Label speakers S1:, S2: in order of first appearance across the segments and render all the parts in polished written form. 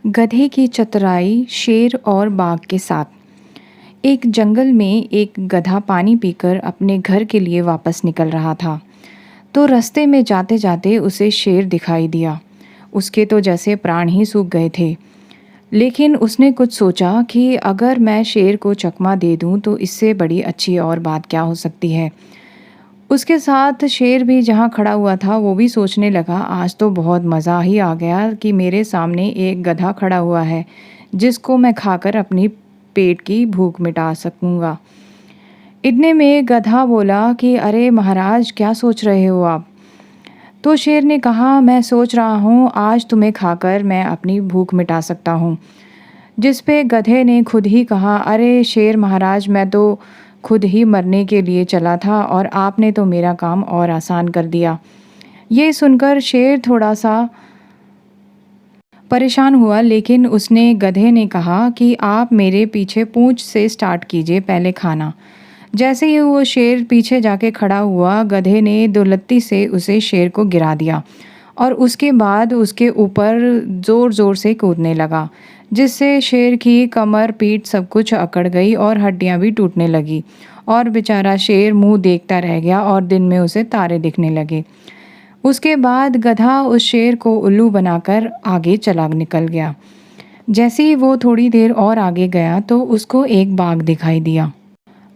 S1: गधे की चतुराई शेर और बाघ के साथ। एक जंगल में एक गधा पानी पीकर अपने घर के लिए वापस निकल रहा था। तो रास्ते में जाते जाते उसे शेर दिखाई दिया। उसके तो जैसे प्राण ही सूख गए थे। लेकिन उसने कुछ सोचा कि अगर मैं शेर को चकमा दे दूं तो इससे बड़ी अच्छी और बात क्या हो सकती है। उसके साथ शेर भी जहाँ खड़ा हुआ था वो भी सोचने लगा, आज तो बहुत मज़ा ही आ गया कि मेरे सामने एक गधा खड़ा हुआ है जिसको मैं खाकर अपनी पेट की भूख मिटा सकूँगा। इतने में गधा बोला कि अरे महाराज, क्या सोच रहे हो आप। तो शेर ने कहा, मैं सोच रहा हूँ आज तुम्हें खाकर मैं अपनी भूख मिटा सकता हूँ। जिस पे गधे ने खुद ही कहा, अरे शेर महाराज, मैं तो खुद ही मरने के लिए चला था और आपने तो मेरा काम और आसान कर दिया। ये सुनकर शेर थोड़ा सा परेशान हुआ, लेकिन उसने गधे ने कहा कि आप मेरे पीछे पूंछ से स्टार्ट कीजिए पहले खाना। जैसे ही वो शेर पीछे जाके खड़ा हुआ, गधे ने दुलत्ती से उसे शेर को गिरा दिया और उसके बाद उसके ऊपर ज़ोर ज़ोर से कूदने लगा, जिससे शेर की कमर पीठ सब कुछ अकड़ गई और हड्डियां भी टूटने लगी। और बेचारा शेर मुंह देखता रह गया और दिन में उसे तारे दिखने लगे। उसके बाद गधा उस शेर को उल्लू बनाकर आगे चला निकल गया। जैसे ही वो थोड़ी देर और आगे गया तो उसको एक बाघ दिखाई दिया।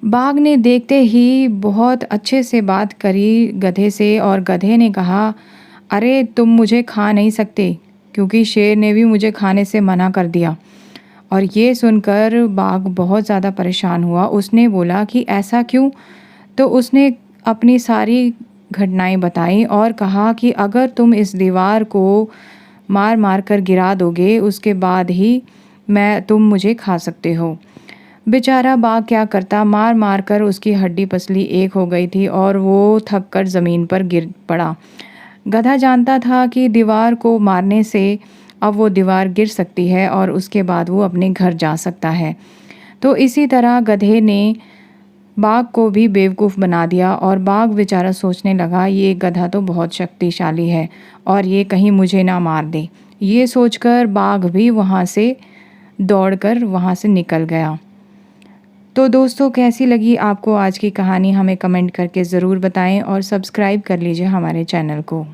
S1: बाघ ने देखते ही बहुत अच्छे से बात करी गधे से और गधे ने कहा, अरे तुम मुझे खा नहीं सकते क्योंकि शेर ने भी मुझे खाने से मना कर दिया। और ये सुनकर बाघ बहुत ज़्यादा परेशान हुआ। उसने बोला कि ऐसा क्यों। तो उसने अपनी सारी घटनाएं बताई और कहा कि अगर तुम इस दीवार को मार मार कर गिरा दोगे उसके बाद ही तुम मुझे खा सकते हो। बेचारा बाघ क्या करता, मार मार कर उसकी हड्डी पसली एक हो गई थी और वो थक कर ज़मीन पर गिर पड़ा। गधा जानता था कि दीवार को मारने से अब वो दीवार गिर सकती है और उसके बाद वो अपने घर जा सकता है। तो इसी तरह गधे ने बाघ को भी बेवकूफ़ बना दिया और बाघ बेचारा सोचने लगा, ये गधा तो बहुत शक्तिशाली है और ये कहीं मुझे ना मार दे। ये सोचकर बाघ भी वहाँ से दौड़कर वहाँ से निकल गया। तो दोस्तों, कैसी लगी आपको आज की कहानी, हमें कमेंट करके ज़रूर बताएं और सब्सक्राइब कर लीजिए हमारे चैनल को।